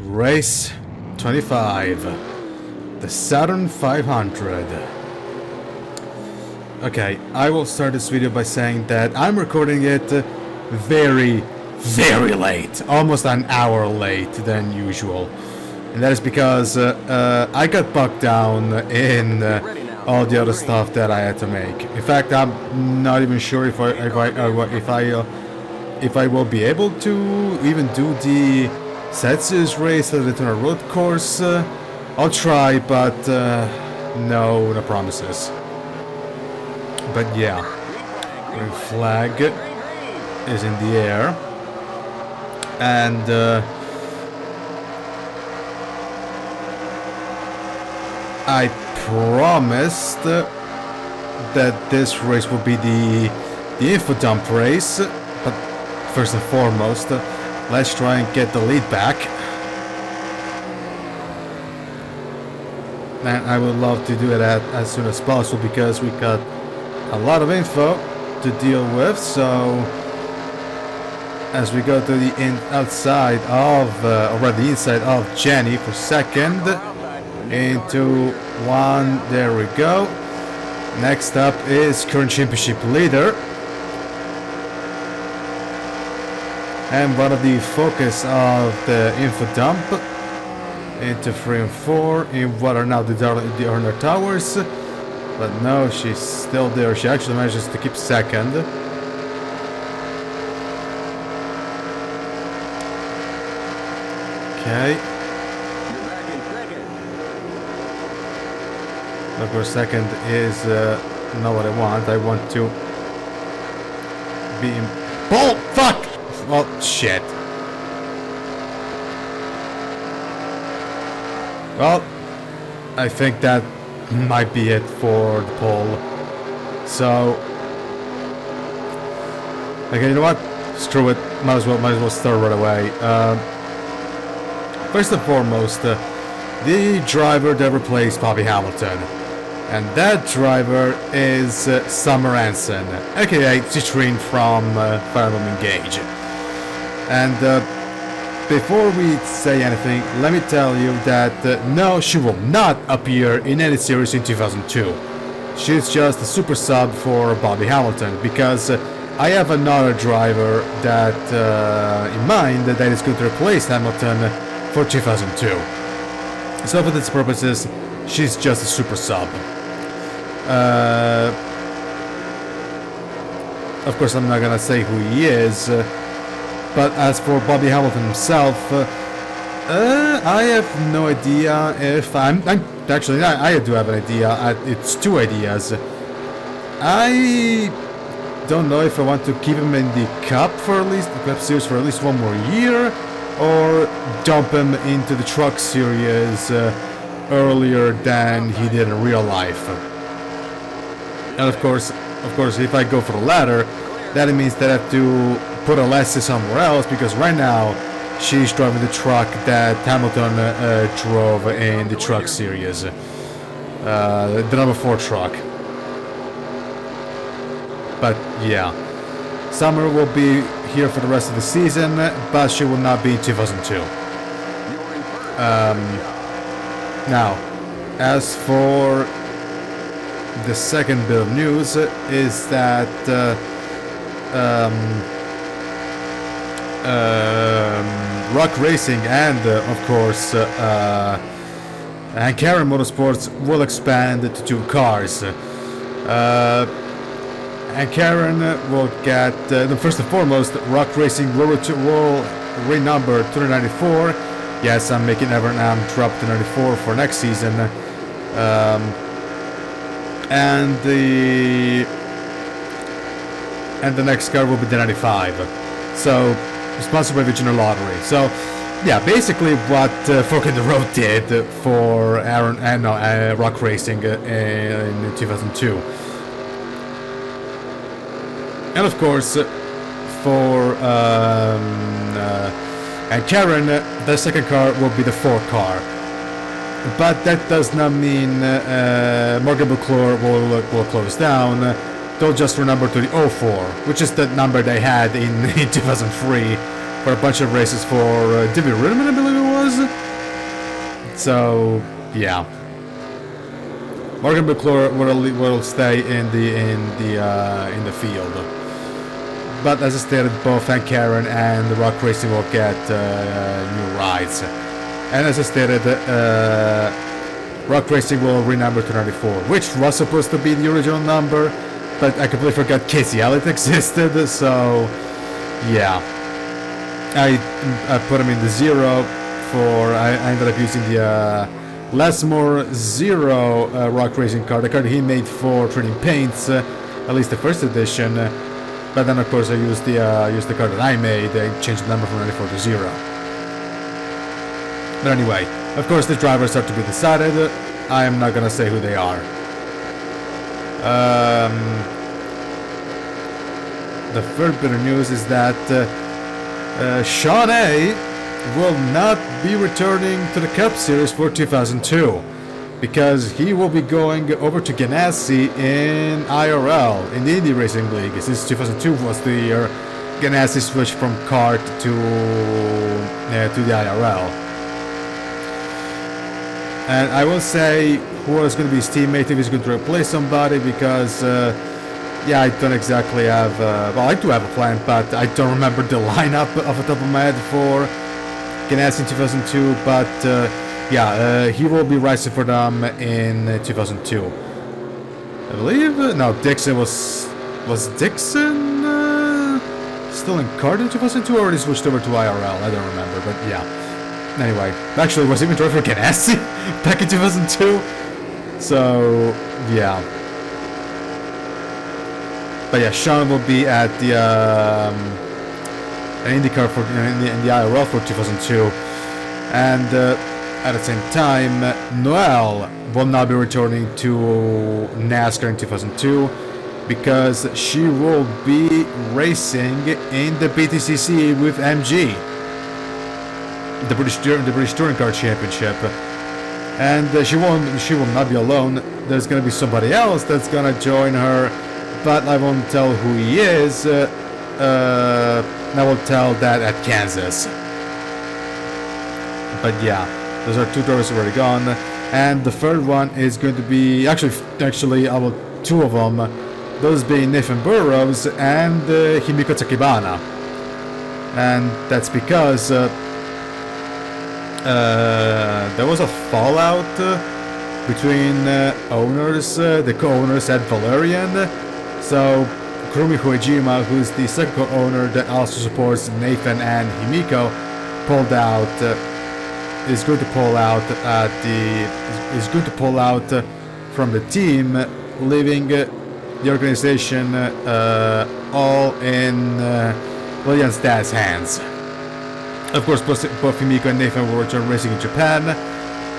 Race 25, the Saturn 500. Okay, I will start this video by saying that I'm recording it very late, almost an hour late than usual. And that is because I got bogged down in all the other stuff that I had to make. In fact, I'm not even sure if I will be able to even do the Setsu's race at the Turner Road course. I'll try, but no promises. But yeah, the flag is in the air, and I promised that this race will be the info dump race, but first and foremost, let's try and get the lead back. And I would love to do it as soon as possible because we got a lot of info to deal with. So as we go to the outside of, or the inside of Jenny for second, into one, there we go. Next up is current championship leader. And one of the focus of the info dump into 3 and 4 in what are now the Turner Towers. But no, she's still there. She actually manages to keep second. Okay. Of course, second is not what I want. I want to be in... Oh, fuck! Well, shit. Well, I think that might be it for the pole. So, okay, you know what? Screw it. Might as well start right away. First and foremost, the driver that replaced Bobby Hamilton, and that driver is Summer Anson, aka Citrine from Fire Emblem Engage. And before we say anything, let me tell you that no, she will not appear in any series in 2002. She's just a super sub for Bobby Hamilton, because I have another driver that in mind that is going to replace Hamilton for 2002. So for this purposes, she's just a super sub. Of course, I'm not gonna say who he is. But as for Bobby Hamilton himself, I have no idea if I do have an idea. It's two ideas. I don't know if I want to keep him in the Cup Series for at least one more year, or dump him into the Truck Series earlier than he did in real life. And of course, if I go for the latter, that means that I have to put Alessia somewhere else, because right now she's driving the truck that Hamilton drove in the Truck Series, the number 4 truck. But yeah, Summer will be here for the rest of the season, but she will not be in 2002. Now, as for the second bit of news, is that Rock Racing and of course and Karen Motorsports will expand to 2 cars. And Karen will get first and foremost, Rock Racing will renumber to the 94. Yes, I'm making Everham drop to 94 for next season. And the next car will be the 95. So, sponsored by Virginia Lottery. So, yeah, basically what Fork in the Road did for Rock Racing in 2002. And of course, for and Karen, the second car will be the 4 car. But that does not mean Morgan McClure will close down. They'll just renumber to the 04, which is the number they had in 2003 for a bunch of races for David Ridman, I believe it was. So yeah, Morgan McClure will stay in the field. But as I stated, both Hank Aaron and the Rock Racing will get new rides. And as I stated, Rock Racing will renumber to 94, which was supposed to be the original number, but I completely forgot Casey Elliott existed, so yeah. I put him in the 0 for, I ended up using the Lesmore 0 Rock Racing car, the car he made for Trading Paints, at least the first edition, but then of course I used the car that I made, I changed the number from 94 to 0. But anyway, of course the drivers are to be decided. I am not gonna say who they are. The third bit of news is that Sean A will not be returning to the Cup Series for 2002 because he will be going over to Ganassi in IRL, in the Indy Racing League, since 2002 was the year Ganassi switched from kart to the IRL. And I will say who is going to be his teammate if he's going to replace somebody, because yeah, I don't exactly have well, I do have a plan, but I don't remember the lineup off the top of my head for Ganassi in 2002, but yeah, he will be racing for them in 2002. I believe, no, Dixon was Dixon still in kart in 2002, or already switched over to IRL? I don't remember, but yeah. Anyway, actually, was even driving for Ganassi back in 2002. So yeah. But yeah, Sean will be at the IndyCar for in the IRL for 2002, and at the same time, Noelle will not be returning to NASCAR in 2002 because she will be racing in the BTCC with MG, the British Touring Car Championship, and she will not be alone. There's gonna be somebody else that's gonna join her, but I won't tell who he is. I will tell that at Kansas. But yeah, those are two drivers already gone, and the third one is going to be actually I will two of them. Those being Nathan Burrows and Himiko Takibana, and that's because there was a fallout between owners, the co-owners at Valerian. So Kurumi Huejima, who's the second co-owner that also supports Nathan and Himiko, pulled out. Is going to pull out from the team, leaving the organization all in William's dad's hands. Of course, both Himiko and Nathan will return racing in Japan.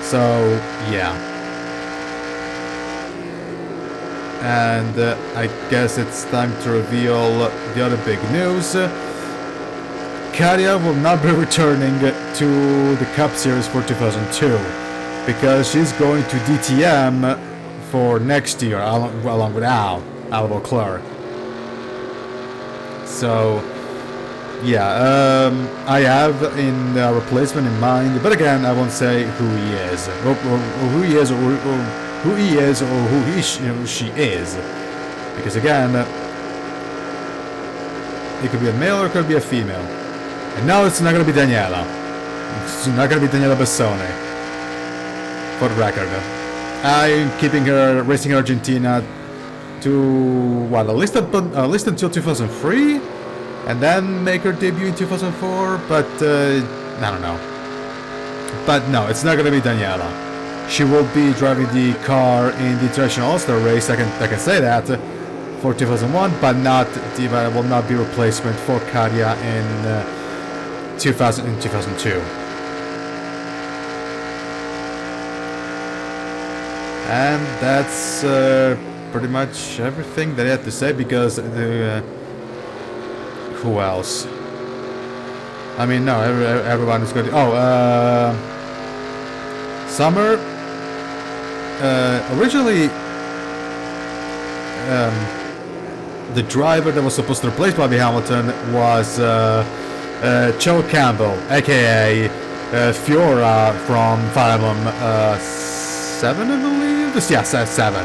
So yeah. And I guess it's time to reveal the other big news. Katia will not be returning to the Cup Series for 2002 because she's going to DTM for next year along with Al Beauclair. So yeah, I have in a replacement in mind, but again, I won't say who he is, or who she is, because again, it could be a male or it could be a female. And no, it's not going to be Daniela. It's not going to be Daniela Bessone, for the record. I'm keeping her racing in Argentina to what, at least until 2003, and then make her debut in 2004. But I don't know. But no, it's not going to be Daniela. She will be driving the car in the International All-Star race. I can say that for 2001, but will not be replacement for Katia in 2002. And that's pretty much everything that I had to say, because who else? I mean, no, everyone is going to... Summer... originally... the driver that was supposed to replace Bobby Hamilton was... Joe Campbell, aka Fiora from Fire Emblem 7, I believe? Yes, 7.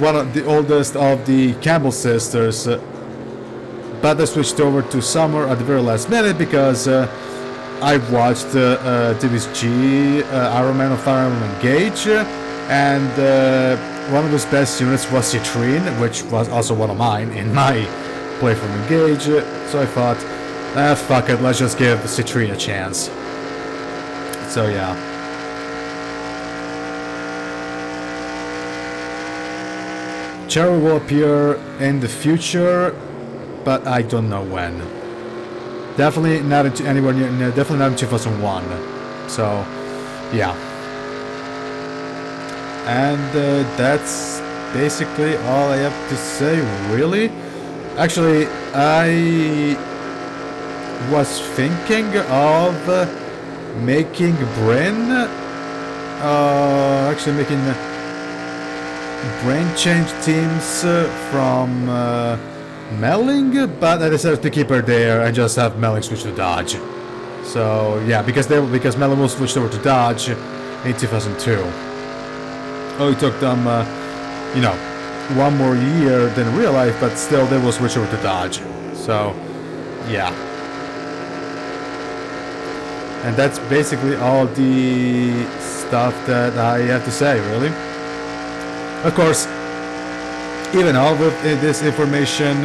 One of the oldest of the Campbell sisters. But I switched over to Summer at the very last minute because I watched TVSG Iron Man of Fire Emblem Engage, and one of his best units was Citrine, which was also one of mine in my playthrough Engage. So I thought, fuck it, let's just give Citrine a chance. So yeah. Cherry will appear in the future, but I don't know when. Definitely not into anywhere near. Definitely not in 2001. So, yeah. And that's basically all I have to say, really. Actually, I was thinking of making Bryn. Actually, making brain change teams from. Melling, but I decided to keep her there and just have Melling switch to Dodge. So yeah, because Melling will switch over to Dodge in 2002. Oh, it took them, you know, one more year than real life, but still they will switch over to Dodge. So yeah, and that's basically all the stuff that I have to say, really. Of course. Even all of this information,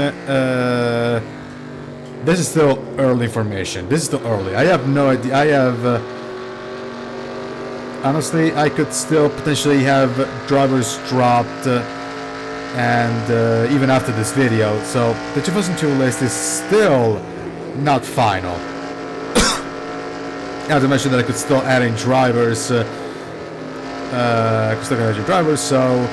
this is still early information. This is still early. I have no idea. I have, honestly, I could still potentially have drivers dropped, and even after this video. So the 2002 list is still not final. As I mentioned, that I could still add in drivers. I could still add in drivers. So.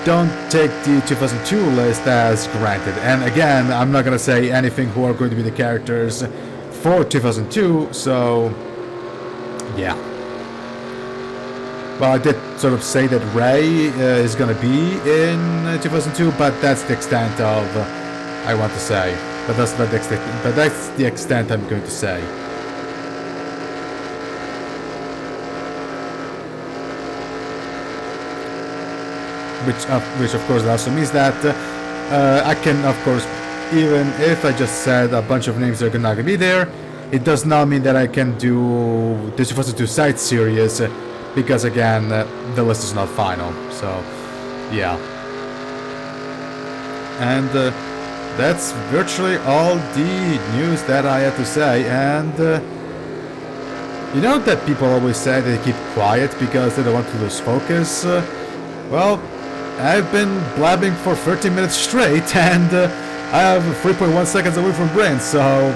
Don't take the 2002 list as granted. And again, I'm not gonna say anything who are going to be the characters for 2002, so yeah. Well, I did sort of say that Ray is gonna be in 2002, but that's the extent of I want to say. But that's the extent I'm going to say. Which of course also means that I can, of course, even if I just said a bunch of names that are not going to be there, it does not mean that I can do the 2002 side series, because again, the list is not final. So, yeah. And that's virtually all the news that I have to say. And you know that people always say they keep quiet because they don't want to lose focus? Well, I've been blabbing for 30 minutes straight, and I have 3.1 seconds away from Bryn, so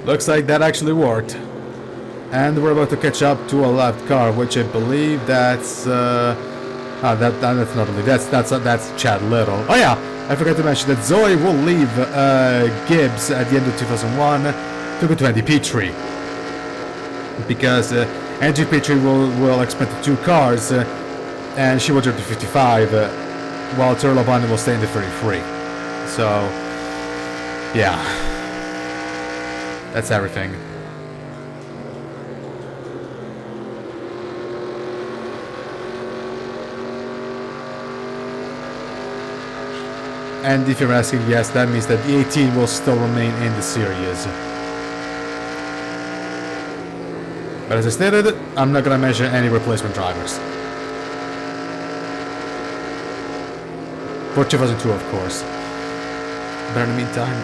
looks like that actually worked. And we're about to catch up to a left car, which I believe that's that's not really, that's Chad Little. Oh yeah, I forgot to mention that Zoe will leave Gibbs at the end of 2001 to go to Andy Petrie, because Andy Petrie will expand to 2 cars. And she will drop to 55, while Turlo Bond will stay in the 33. So, yeah. That's everything. And if you're asking, yes, that means that the 18 will still remain in the series. But as I stated, I'm not gonna mention any replacement drivers. For 2002, of course. But in the meantime,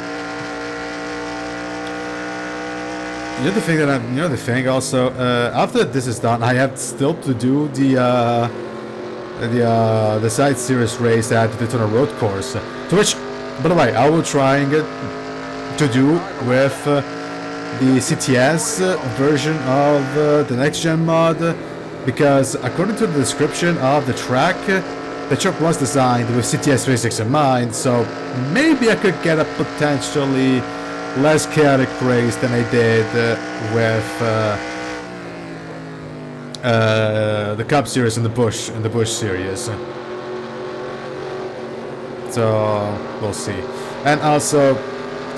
the thing also, after this is done, I have still to do the side series race at the Daytona Road Course, to which, by the way, I will try to do with the CTS version of the next gen mod, because according to the description of the track, the track was designed with CTS physics in mind, so maybe I could get a potentially less chaotic race than I did with the Cup series and the Bush series. So we'll see. And also,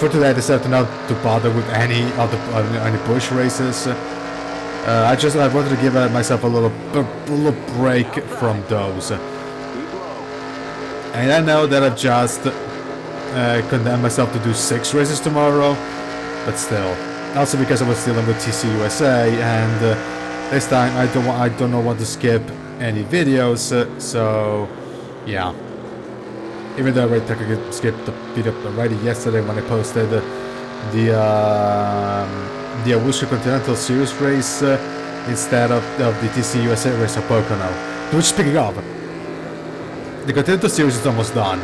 for today I decided not to bother with any of the any push races. I wanted to give myself a little break from those. And I know that I've just condemned myself to do 6 races tomorrow, but still. Also because I was still in the TC USA, and this time I don't want to skip any videos. So yeah. Even though I technically skipped the video already yesterday when I posted the Awushka Continental Series race instead of the TC USA race of Pocono. Which, speaking of, the Continental Series is almost done.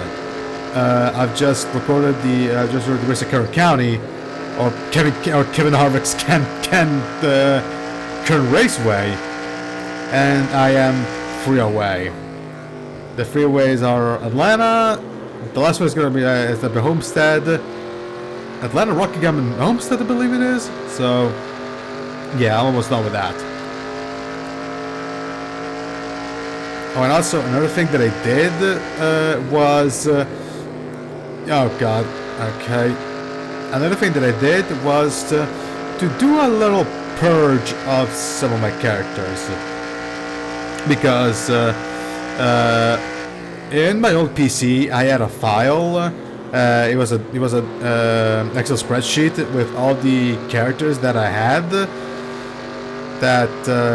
I've just recorded the race at Kern County, or Kevin Harvick's Kern Raceway, and I am 3 away. The freeways are Atlanta. The last one is going to be at the Homestead. Atlanta, Rockingham, and Homestead, I believe it is. So, yeah, I'm almost done with that. Oh, and also another thing that I did was... oh, God. Okay. Another thing that I did was to do a little purge of some of my characters. Because... in my old PC, I had a file. It was a Excel spreadsheet with all the characters that I had.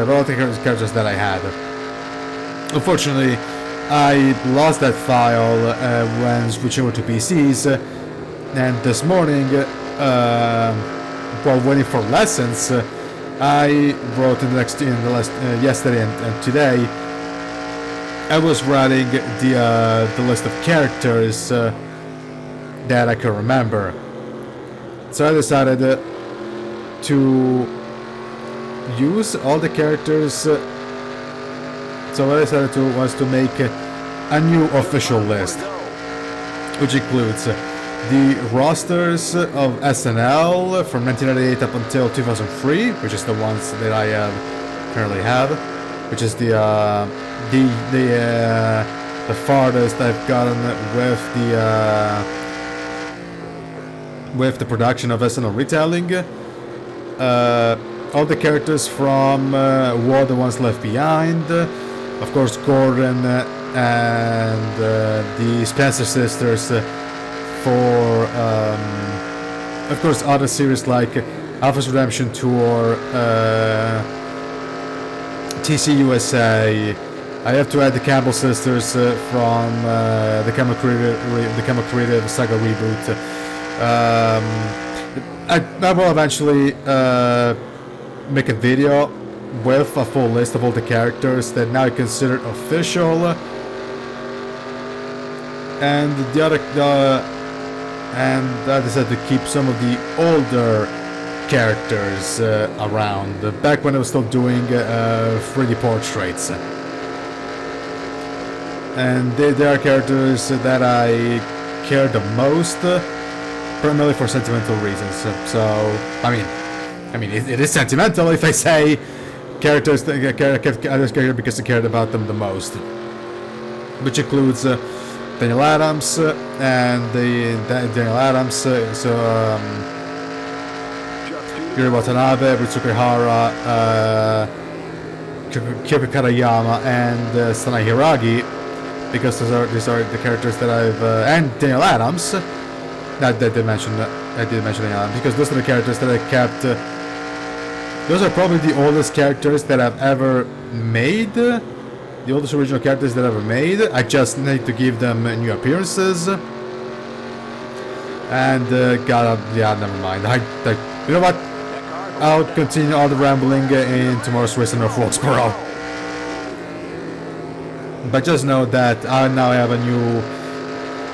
All the characters that I had. Unfortunately, I lost that file when switching over to PCs. And this morning, while waiting for lessons, I wrote yesterday and today. I was writing the list of characters that I could remember. So I decided to use all the characters. So what I decided was to make a new official list, which includes the rosters of SNL from 1998 up until 2003, which is the ones that I currently have, which is the farthest I've gotten with the production of SNL ReTelling. All the characters from War the Ones Left Behind, of course Gordon and the Spencer sisters, for of course other series like Alpha's Redemption Tour, TC USA. I have to add the Campbell sisters from the Camel Creative Saga reboot. I will eventually make a video with a full list of all the characters that now I consider official, and and I decided to keep some of the older characters around, back when I was still doing 3D portraits. And they are characters that I care the most, primarily for sentimental reasons. So, I mean, it is sentimental if I say characters I just care because I cared about them the most, which includes Daniel Adams and Daniel Adams, Yuri Watanabe, Ritsuke Hara, Kyoko Karayama, and Sanai Hiragi, because these are the characters that I've and Daniel Adams. I did mention Daniel Adams because those are the characters that I kept. Those are probably the oldest characters that I've ever made. The oldest original characters that I've ever made. I just need to give them new appearances. And yeah, never mind. You know what? I'll continue all the rambling in tomorrow's race in North Wilkesboro. But just know that I now have a new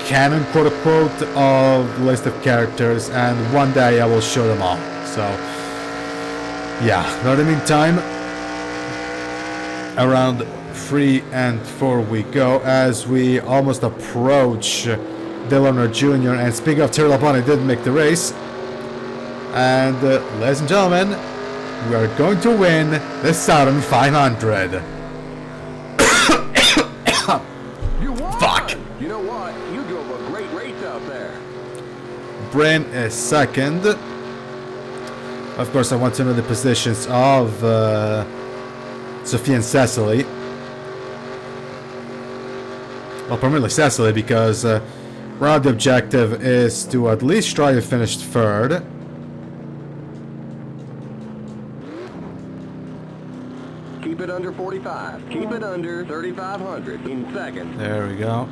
canon, quote-unquote, of list of characters, and one day I will show them all. So, yeah. But in the meantime, around 3 and 4 we go as we almost approach Dale Earnhardt Jr. And speaking of Terry Labonte, did make the race. And ladies and gentlemen, we are going to win the Southern 500. You won! Fuck! You know what? You drove a great race out there. Bryn is second. Of course, I want to know the positions of Sophia and Cecily. Well, primarily Cecily, because round the objective is to at least try to finish third. Keep it under 45. Keep it under 3,500 in second. There we go.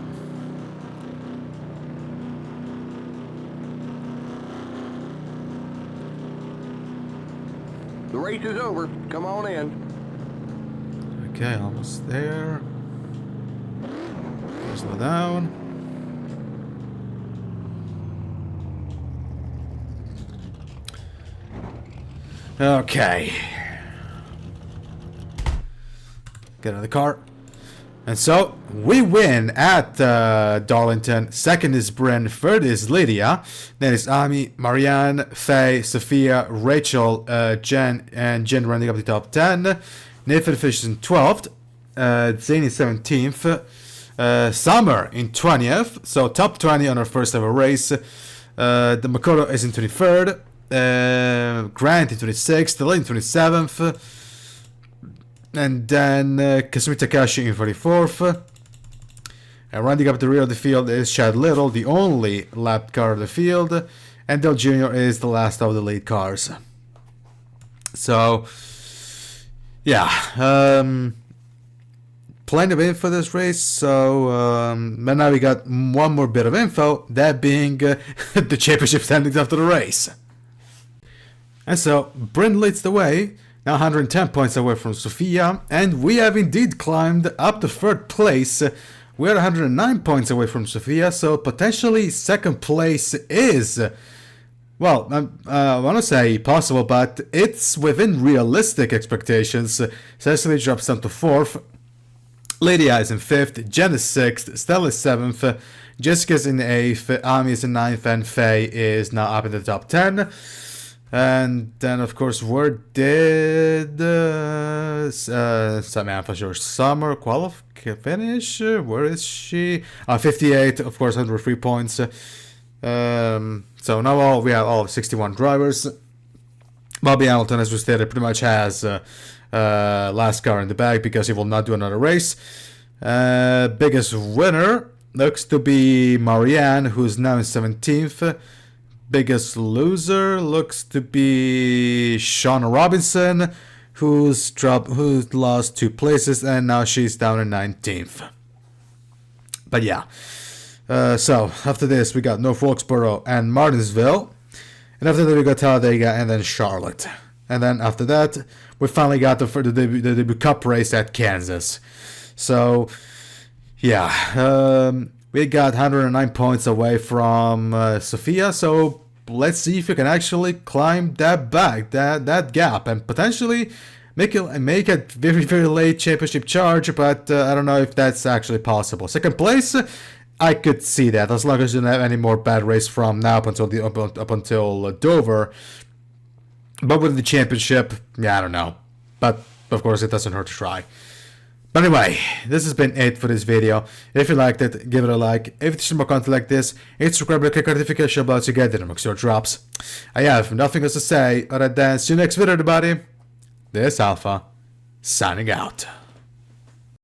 The race is over. Come on in. Okay, almost there. Slow down. Okay. Get out of the car. And so, we win at Darlington. Second is Bryn. Third is Lydia. Then is Ami, Marianne, Faye, Sophia, Rachel, Jen, and Jen running up the top 10. Nathan finishes in 12th. Zane is 17th. Summer in 20th. So, top 20 on our first ever race. The Makoto is in 23rd. Grant in 26th. Elaine in 27th. And then Kasumi Takashi in 44th. And rounding up the rear of the field is Chad Little, the only lap car of the field. And Dale Jr. is the last of the lead cars. So, yeah. Plenty of info for this race. So, but now we got one more bit of info. That being the championship standings after the race. And so, Bryn leads the way. Now 110 points away from Sophia, and we have indeed climbed up to third place. We're 109 points away from Sophia, so potentially second place is, well, I want to say possible, but it's within realistic expectations. Cecily drops down to 4th, Lydia is in 5th, Jen is 6th, Stella is 7th, Jessica's in 8th, Ami is in 9th, and Faye is now up in the top 10. And then, of course, where did Samantha George Summer finish? Where is she? 58, of course, 103 points. So now we have all 61 drivers. Bobby Hamilton, as we stated, pretty much has last car in the bag because he will not do another race. Biggest winner looks to be Marianne, who's now in 17th. Biggest loser looks to be Shauna Robinson, who's lost 2 places, and now she's down in 19th. But yeah, so after this we got North Wilkesboro and Martinsville, and after that we got Talladega and then Charlotte, and then after that we finally got the debut Cup race at Kansas. So yeah. We got 109 points away from Sophia, so let's see if we can actually climb that gap, and potentially make a very, very late championship charge, but I don't know if that's actually possible. Second place, I could see that, as long as you don't have any more bad race from now up until Dover. But with the championship, yeah, I don't know. But, of course, it doesn't hurt to try. But anyway, this has been it for this video. If you liked it, give it a like. If you see more content like this, hit subscribe and click notification bell to get the next drops. I have nothing else to say other than see you next video, everybody. This Alpha, signing out.